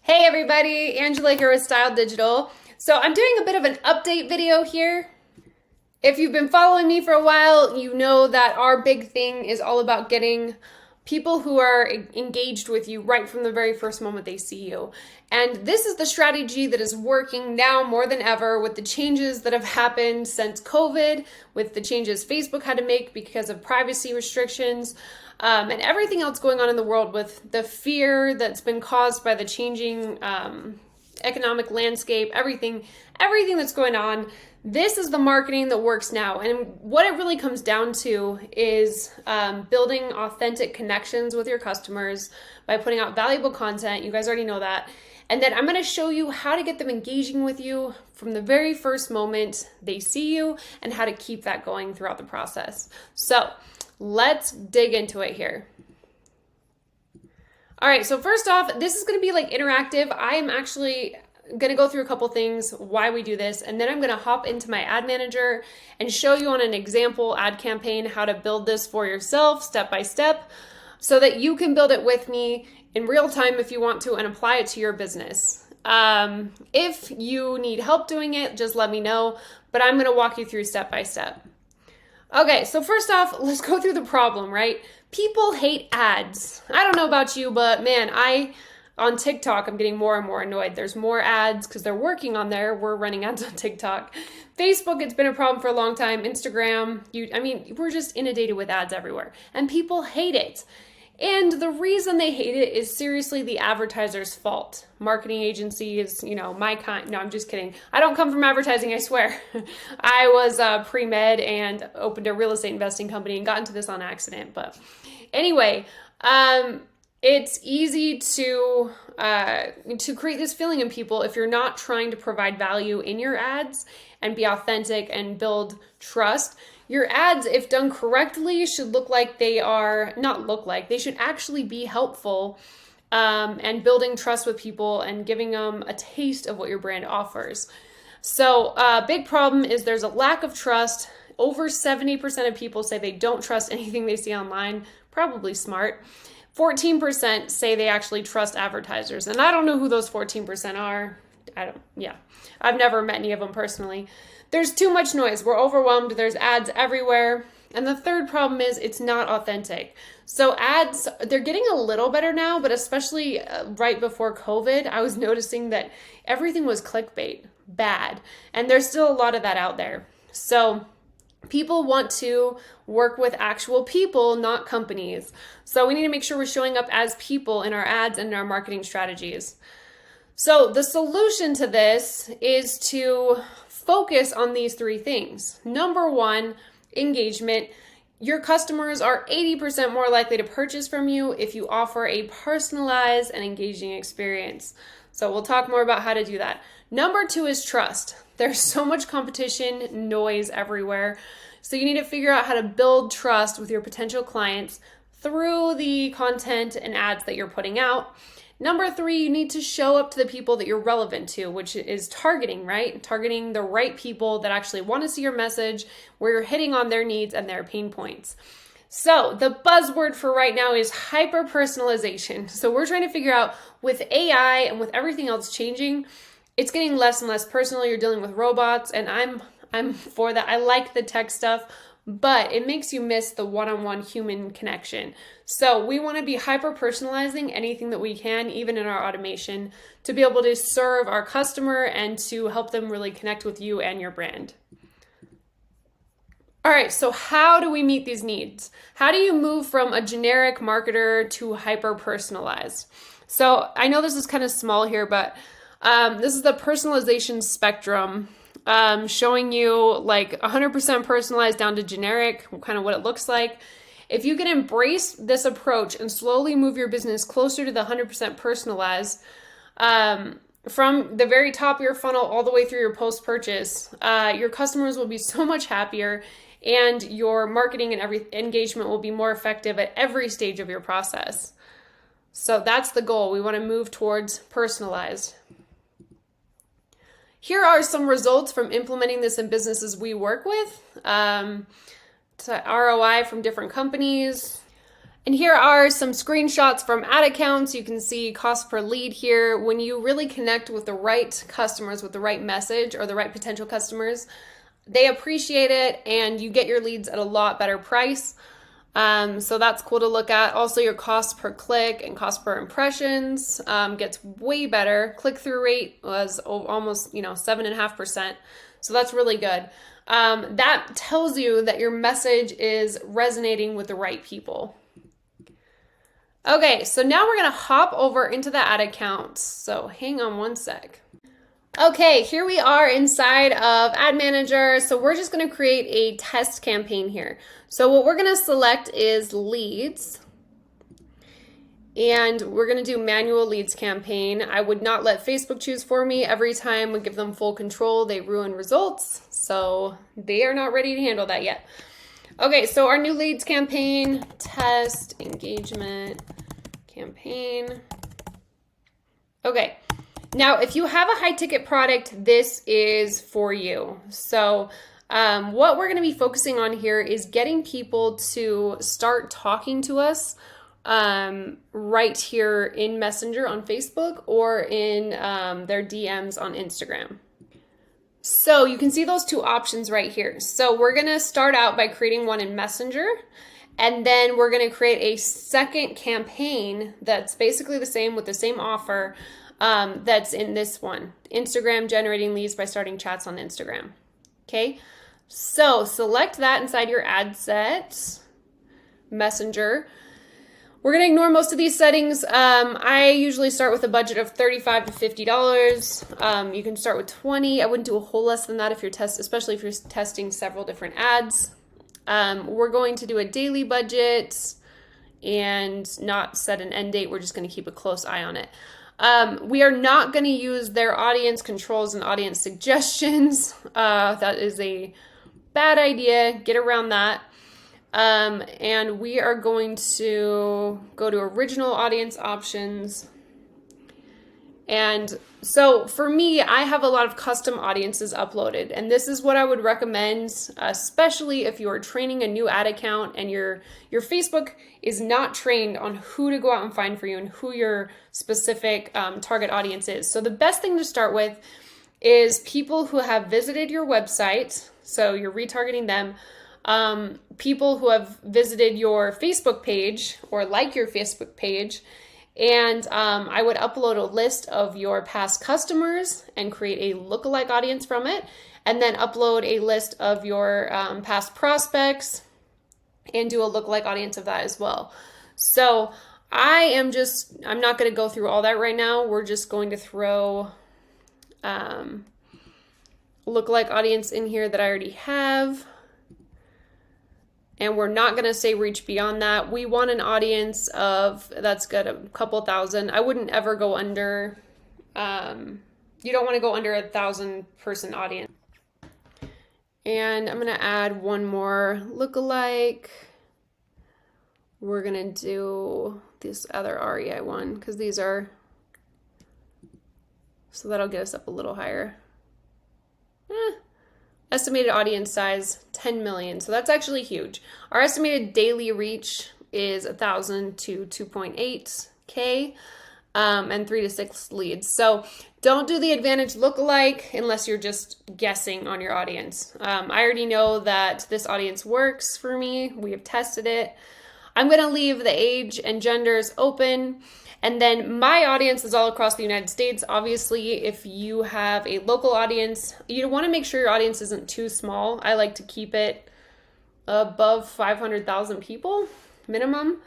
Hey everybody, Angela here with Style Digital. So I'm doing a bit of an update video here. If you've been following me for a while, you know that our big thing is all about getting people who are engaged with you right from the very first moment they see you. And this is the strategy that is working now more than ever with the changes that have happened since COVID, with the changes Facebook had to make because of privacy restrictions, and everything else going on in the world with the fear that's been caused by the changing economic landscape, everything that's going on. This is the marketing that works now. And what it really comes down to is building authentic connections with your customers by putting out valuable content. You guys already know that. And then I'm going to show you how to get them engaging with you from the very first moment they see you and how to keep that going throughout the process. So let's dig into it here. All right, so first off, this is going to be like interactive. I am actually going to go through a couple things, why we do this, and then I'm going to hop into my ad manager and show you on an example ad campaign how to build this for yourself step by step so that you can build it with me in real time if you want to and apply it to your business. If you need help doing it, just let me know, but I'm going to walk you through step by step. Okay, so first off, let's go through the problem, right? People hate ads. I don't know about you, but man, on TikTok, I'm getting more and more annoyed. There's more ads because they're working on there. We're running ads on TikTok. Facebook, it's been a problem for a long time. Instagram, we're just inundated with ads everywhere. And people hate it. And the reason they hate it is seriously the advertiser's fault. Marketing agencies, my kind. No, I'm just kidding. I don't come from advertising, I swear. I was pre-med and opened a real estate investing company and got into this on accident. But anyway, it's easy to create this feeling in people if you're not trying to provide value in your ads and be authentic and build trust. Your ads, if done correctly, should they should actually be helpful and building trust with people and giving them a taste of what your brand offers. So big problem is there's a lack of trust. Over 70% of people say they don't trust anything they see online. Probably smart. 14% say they actually trust advertisers. And I don't know who those 14% are. I've never met any of them personally. There's too much noise. We're overwhelmed. There's ads everywhere. And the third problem is it's not authentic. So ads, they're getting a little better now, but especially right before COVID, I was noticing that everything was clickbait, bad. And there's still a lot of that out there. So people want to work with actual people, not companies. So we need to make sure we're showing up as people in our ads and in our marketing strategies. So the solution to this is to focus on these three things. Number one, engagement. Your customers are 80% more likely to purchase from you if you offer a personalized and engaging experience. So we'll talk more about how to do that. Number two is trust. There's so much competition, noise everywhere. So you need to figure out how to build trust with your potential clients through the content and ads that you're putting out. Number three, you need to show up to the people that you're relevant to, which is targeting, right? Targeting the right people that actually want to see your message, where you're hitting on their needs and their pain points. So the buzzword for right now is hyper-personalization. So we're trying to figure out with AI and with everything else changing, it's getting less and less personal. You're dealing with robots, and I'm for that. I like the tech stuff, but it makes you miss the one-on-one human connection. So we want to be hyper-personalizing anything that we can, even in our automation, to be able to serve our customer and to help them really connect with you and your brand. All right, so how do we meet these needs? How do you move from a generic marketer to hyper-personalized? So I know this is kind of small here, but this is the personalization spectrum, showing you like 100% personalized down to generic, kind of what it looks like. If you can embrace this approach and slowly move your business closer to the 100% personalized, from the very top of your funnel all the way through your post-purchase, your customers will be so much happier and your marketing and every engagement will be more effective at every stage of your process. So that's the goal. We want to move towards personalized. Here are some results from implementing this in businesses we work with. ROI from different companies. And here are some screenshots from ad accounts. You can see cost per lead here. When you really connect with the right customers with the right message or the right potential customers, they appreciate it and you get your leads at a lot better price. So that's cool to look at. Also, your cost per click and cost per impressions gets way better. Click-through rate was almost 7.5%. So that's really good. That tells you that your message is resonating with the right people. Okay, so now we're gonna hop over into the ad accounts. So hang on one sec. Okay, here we are inside of Ad Manager. So we're just gonna create a test campaign here. So what we're gonna select is leads. And we're gonna do manual leads campaign. I would not let Facebook choose for me. Every time we give them full control, they ruin results. So they are not ready to handle that yet. Okay, so our new leads campaign, test engagement campaign. Okay, now if you have a high ticket product, this is for you. So what we're gonna be focusing on here is getting people to start talking to us right here in Messenger on Facebook or in their DMs on Instagram. So you can see those two options right here. So we're gonna start out by creating one in Messenger, and then we're gonna create a second campaign that's basically the same with the same offer that's in this one. Instagram generating leads by starting chats on Instagram. Okay, so select that inside your ad set, Messenger. We're gonna ignore most of these settings. I usually start with a budget of $35 to $50. You can start with 20. I wouldn't do a whole less than that if you're especially if you're testing several different ads. We're going to do a daily budget and not set an end date. We're just gonna keep a close eye on it. We are not gonna use their audience controls and audience suggestions. That is a bad idea. Get around that. And we are going to go to original audience options. And so for me, I have a lot of custom audiences uploaded, and this is what I would recommend, especially if you are training a new ad account and your Facebook is not trained on who to go out and find for you and who your specific target audience is. So the best thing to start with is people who have visited your website. So you're retargeting them. People who have visited your Facebook page or like your Facebook page, and I would upload a list of your past customers and create a lookalike audience from it, and then upload a list of your past prospects and do a lookalike audience of that as well. So I'm not going to go through all that right now. We're just going to throw lookalike audience in here that I already have. And we're not gonna say reach beyond that. We want an audience of, that's good, a couple thousand. I wouldn't ever go under, you don't wanna go under 1,000 person audience. And I'm gonna add one more lookalike. We're gonna do this other REI one, because these are, so that'll get us up a little higher. Estimated audience size, 10 million. So that's actually huge. Our estimated daily reach is 1,000 to 2.8K and 3 to 6 leads. So don't do the advantage lookalike unless you're just guessing on your audience. I already know that this audience works for me. We have tested it. I'm going to leave the age and genders open. And then my audience is all across the United States. Obviously, if you have a local audience, you want to make sure your audience isn't too small. I like to keep it above 500,000 people minimum.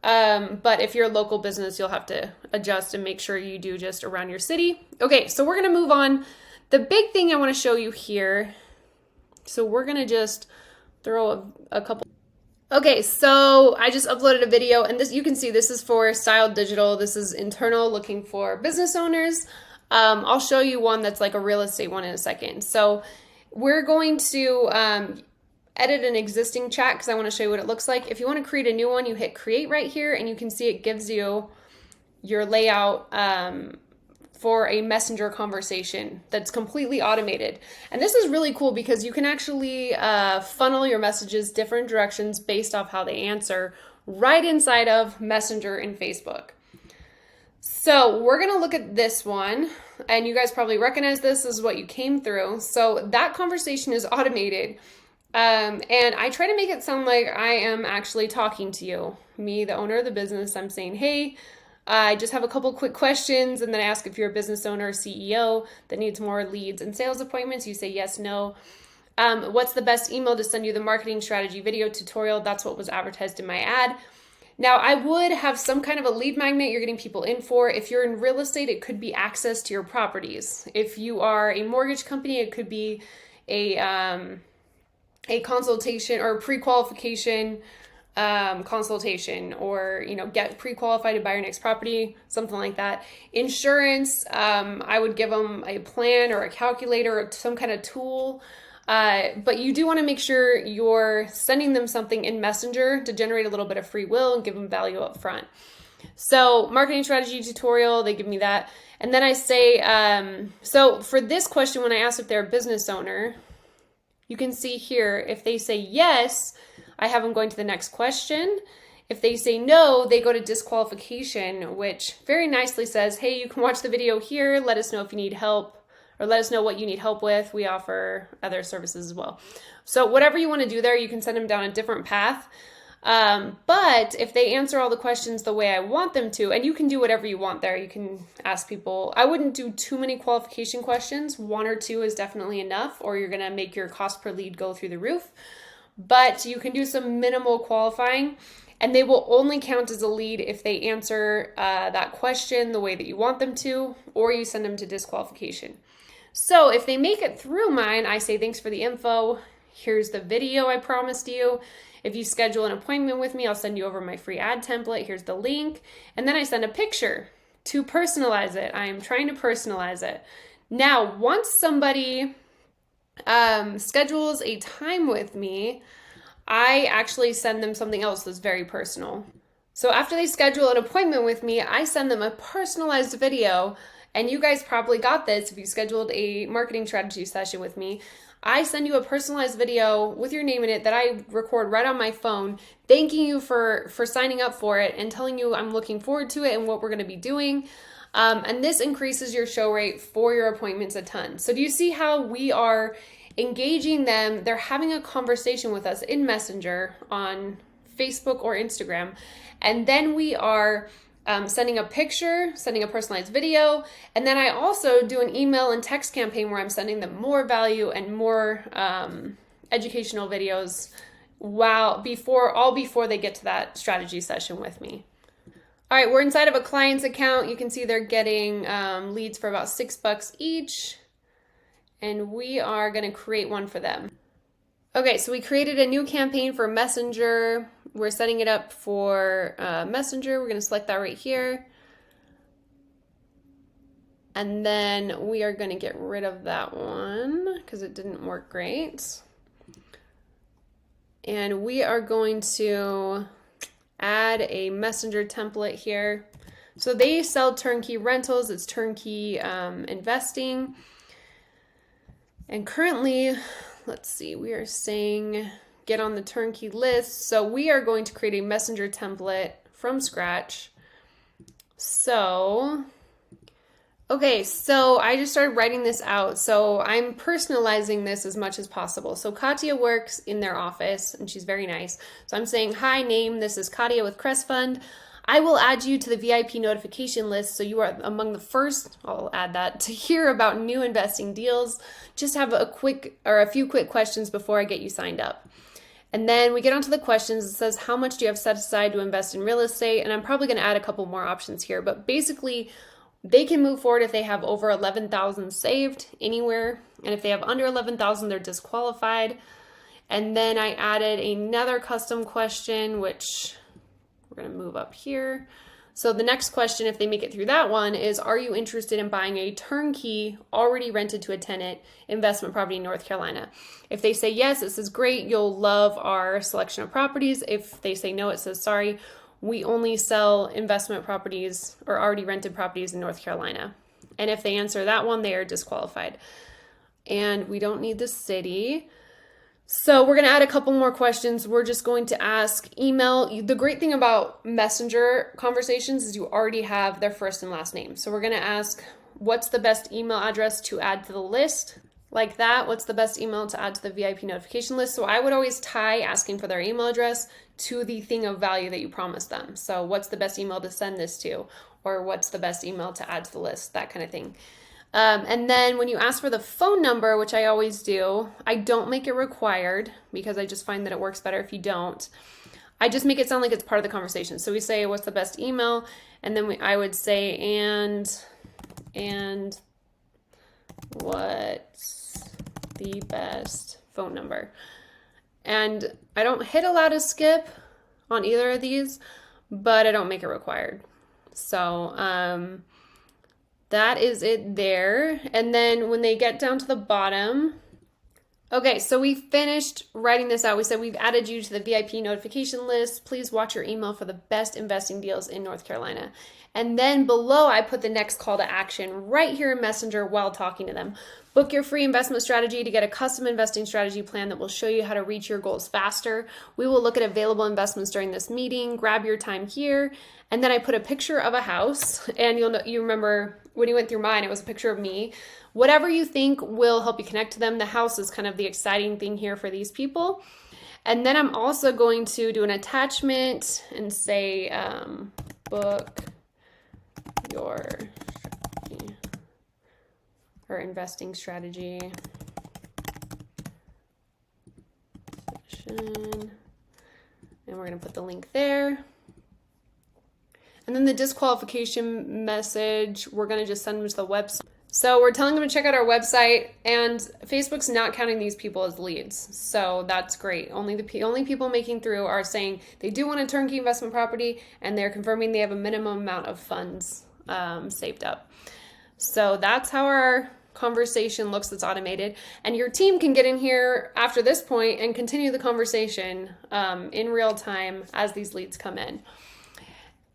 But if you're a local business, you'll have to adjust and make sure you do just around your city. Okay, so we're going to move on. The big thing I want to show you here. So we're going to just throw a couple. Okay, so I just uploaded a video, and this, you can see this is for Styled Digital. This is internal, looking for business owners. I'll show you one that's like a real estate one in a second. So we're going to edit an existing chat because I want to show you what it looks like. If you want to create a new one, you hit create right here, and you can see it gives you your layout for a messenger conversation that's completely automated. And this is really cool because you can actually funnel your messages different directions based off how they answer right inside of Messenger and Facebook. So we're going to look at this one, and you guys probably recognize this as what you came through. So that conversation is automated. And I try to make it sound like I am actually talking to you, me, the owner of the business. I'm saying, hey, I just have a couple quick questions, and then I ask if you're a business owner or CEO that needs more leads and sales appointments. You say yes, no. What's the best email to send you the marketing strategy video tutorial? That's what was advertised in my ad. Now, I would have some kind of a lead magnet you're getting people in for. If you're in real estate, it could be access to your properties. If you are a mortgage company, it could be a consultation or pre-qualification consultation, or get pre-qualified to buy your next property, something like that. Insurance, I would give them a plan or a calculator or some kind of tool. But you do want to make sure you're sending them something in Messenger to generate a little bit of free will and give them value up front. So marketing strategy tutorial, they give me that. And then I say, so for this question, when I ask if they're a business owner, you can see here, if they say yes, I have them going to the next question. If they say no, they go to disqualification, which very nicely says, hey, you can watch the video here. Let us know if you need help, or let us know what you need help with. We offer other services as well. So whatever you want to do there, you can send them down a different path. But if they answer all the questions the way I want them to, and you can do whatever you want there, you can ask people. I wouldn't do too many qualification questions. 1 or 2 is definitely enough, or you're going to make your cost per lead go through the roof. But you can do some minimal qualifying, and they will only count as a lead if they answer that question the way that you want them to, or you send them to disqualification. So if they make it through mine, I say, thanks for the info. Here's the video I promised you. If you schedule an appointment with me, I'll send you over my free ad template. Here's the link. And then I send a picture to personalize it. I am trying to personalize it. Now, once somebody schedules a time with me, I actually send them something else that's very personal. So after they schedule an appointment with me, I send them a personalized video. And you guys probably got this if you scheduled a marketing strategy session with me. I send you a personalized video with your name in it that I record right on my phone, thanking you for signing up for it and telling you I'm looking forward to it and what we're going to be doing. And this increases your show rate for your appointments a ton. So do you see how we are engaging them? They're having a conversation with us in Messenger on Facebook or Instagram. And then we are sending a picture, sending a personalized video, and then I also do an email and text campaign where I'm sending them more value and more educational videos before they get to that strategy session with me. All right, we're inside of a client's account. You can see they're getting leads for about $6 each, and we are going to create one for them. Okay, so we created a new campaign for Messenger. We're setting it up for Messenger. We're going to select that right here. And then we are going to get rid of that one because it didn't work great. And we are going to add a Messenger template here. So they sell turnkey rentals. It's turnkey investing. And currently, let's see, we are saying get on the turnkey list. So we are going to create a Messenger template from scratch. So, okay, so I just started writing this out. So I'm personalizing this as much as possible. So Katya works in their office and she's very nice. So I'm saying, hi, name, this is Katya with Crest Fund. I will add you to the VIP notification list so you are among the first, I'll add that, to hear about new investing deals. Just have a few quick questions before I get you signed up. And then we get onto the questions. It says, how much do you have set aside to invest in real estate? And I'm probably going to add a couple more options here, but basically they can move forward if they have over 11,000 saved anywhere. And if they have under 11,000, they're disqualified. And then I added another custom question, which we're going to move up here. So the next question, if they make it through that one, is, are you interested in buying a turnkey, already rented to a tenant investment property in North Carolina? If they say yes, it says great, you'll love our selection of properties. If they say no, it says sorry, we only sell investment properties or already rented properties in North Carolina. And if they answer that one, they are disqualified. And we don't need the city. So we're going to add a couple more questions. We're just going to ask email. The great thing about Messenger conversations is you already have their first and last name. So we're going to ask, what's the best email address to add to the list? Like that. What's the best email to add to the VIP notification list? So I would always tie asking for their email address to the thing of value that you promised them. So what's the best email to send this to? Or what's the best email to add to the list? That kind of thing. And then when you ask for the phone number, which I always do, I don't make it required because I just find that it works better if you don't. I just make it sound like it's part of the conversation. So we say, what's the best email? And then I would say, and what's the best phone number? And I don't hit allow to skip on either of these, but I don't make it required. So, that is it there. And then when they get down to the bottom, okay, so we finished writing this out. We said we've added you to the VIP notification list. Please watch your email for the best investing deals in North Carolina. And then below, I put the next call to action right here in Messenger while talking to them. Book your free investment strategy to get a custom investing strategy plan that will show you how to reach your goals faster. We will look at available investments during this meeting. Grab your time here. And then I put a picture of a house, and you remember when you went through mine, it was a picture of me. Whatever you think will help you connect to them. The house is kind of the exciting thing here for these people. And then I'm also going to do an attachment and say, book your strategy or investing strategy session. And we're going to put the link there. And then the disqualification message, we're going to just send them to the website. So we're telling them to check out our website, and Facebook's not counting these people as leads. So that's great. Only people making through are saying they do want a turnkey investment property, and they're confirming they have a minimum amount of funds saved up. So that's how our conversation looks that's automated. And your team can get in here after this point and continue the conversation in real time as these leads come in.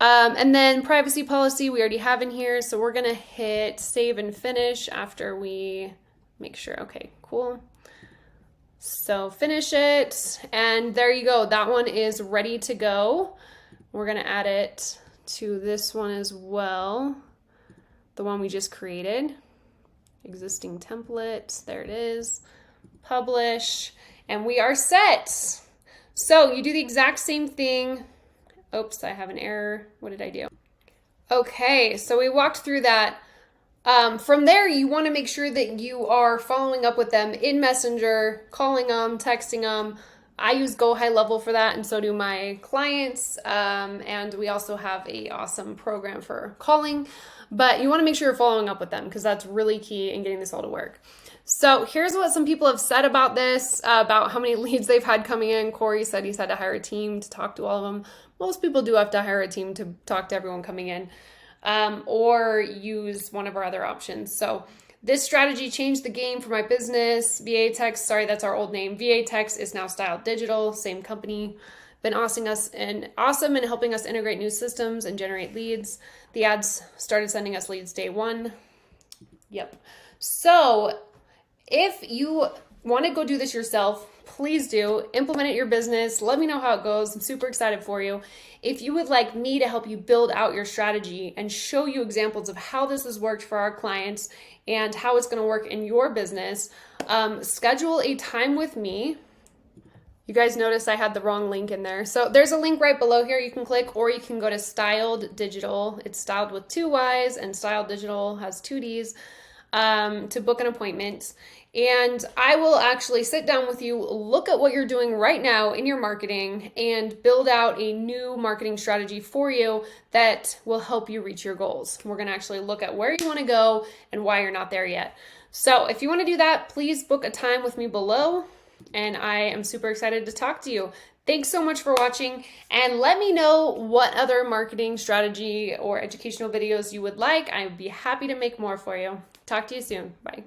And then privacy policy we already have in here. So we're going to hit save and finish after we make sure. Okay, cool. So finish it. And there you go. That one is ready to go. We're going to add it to this one as well. The one we just created. Existing template. There it is. Publish. And we are set. So you do the exact same thing. Oops, I have an error. What did I do? Okay, so we walked through that. From there, you want to make sure that you are following up with them in Messenger, calling them, texting them. I use Go High Level for that, and so do my clients. And we also have an awesome program for calling. But you want to make sure you're following up with them because that's really key in getting this all to work. So here's what some people have said about this, about how many leads they've had coming in. Corey said he's had to hire a team to talk to all of them. Most people do have to hire a team to talk to everyone coming in, or use one of our other options. So this strategy changed the game for my business. VA-Tex, sorry, that's our old name. VA-Tex is now Styled Digital, same company. Been awesome in helping us integrate new systems and generate leads. The ads started sending us leads day one. Yep. So if you want to go do this yourself, please do. Implement it in your business. Let me know how it goes. I'm super excited for you. If you would like me to help you build out your strategy and show you examples of how this has worked for our clients and how it's going to work in your business, schedule a time with me. You guys noticed I had the wrong link in there. So there's a link right below here you can click, or you can go to Styled Digital. It's styled with 2 Y's, and Styled Digital has 2 D's, to book an appointment. And I will actually sit down with you, look at what you're doing right now in your marketing, and build out a new marketing strategy for you that will help you reach your goals. We're going to actually look at where you want to go and why you're not there yet. So if you want to do that, please book a time with me below. And I am super excited to talk to you. Thanks so much for watching, and let me know what other marketing strategy or educational videos you would like. I would be happy to make more for you. Talk to you soon. Bye.